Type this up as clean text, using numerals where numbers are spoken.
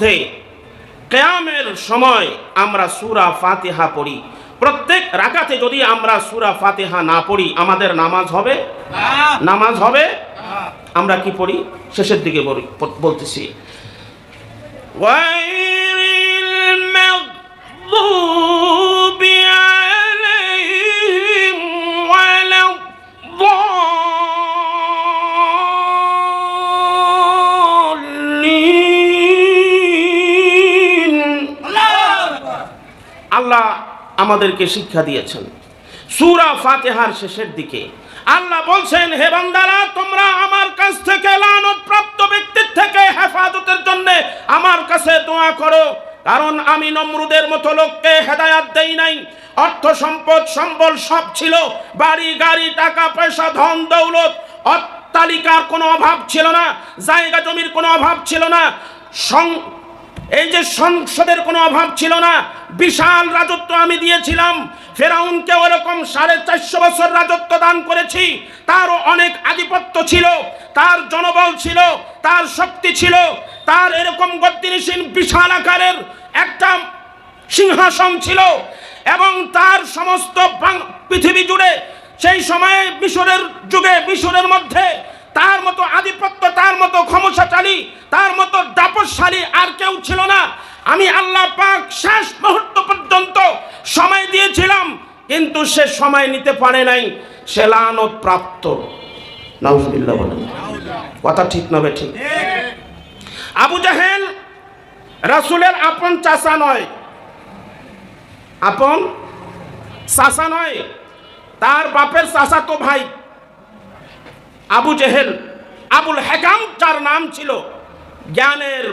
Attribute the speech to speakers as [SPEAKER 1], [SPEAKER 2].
[SPEAKER 1] মধ্যে কিয়ামের সময় আমরা সূরা ফাতিহা পড়ি। প্রত্যেক রাকাতে যদি আমরা সূরা ফাতিহা না পড়ি আমাদের নামাজ হবে না। নামাজ হবে না। আমরা কি পড়ি? শেষের দিকে বলতেছি, ওয়াইরিল মাগদুবি আলাইহিম ওয়ালাদ-দাল্লিন। আল্লাহ আমাদেরকে শিক্ষা দিয়েছেন সূরা ফাতিহার শেষের দিকে আল্লাহ বলছেন, হে বান্দারা, তোমরা আমার কাছ থেকে লানত প্রাপ্ত ব্যক্তির থেকে হেফাজতের জন্য আমার কাছে দোয়া করো, কারণ আমি নমরুদের মতো লোককে হেদায়াত দেই নাই। অর্থ সম্পদ সম্বল সব ছিল, বাড়ি গাড়ি টাকা পয়সা ধন দৌলত অট্টালিকার কোনো অভাব ছিল না, জায়গা জমির কোনো অভাব ছিল না, এই যে সংসদের কোনো অভাব ছিল না, বিশাল রাজত্ব আমি দিয়েছিলাম। ফেরাউনকে ওরকম 450 বছর রাজত্ব দান করেছি। তারও অনেক আধিপত্য ছিল, তার জনবল ছিল, তার শক্তি ছিল, তার এরকম গদ্দিনীশীল বিশাল আকারের একটা সিংহাসন ছিল, এবং তার সমস্ত পৃথিবী জুড়ে সেই সময়ে মিশরের যুগে মিশরের মধ্যে তার মতো আধিপত্য, তার মতো ক্ষমতাশালী, তার মতো দাপটশালী আর কেউ ছিল না। আমি আল্লাহ পাক শেষ মুহূর্ত পর্যন্ত সময় দিয়েছিলাম, কিন্তু সে সময় নিতে পারে নাই, সে লানত প্রাপ্ত। নাউজুবিল্লাহ বলেন, কথা ঠিক না ঠিক? আবু জাহেল রাসূলের আপন চাচা নয়, আপন চাচা নয়, তার বাপের চাচাতো ভাই আবু জেহেল। আবুল হেকাম যার নাম ছিল, জ্ঞানের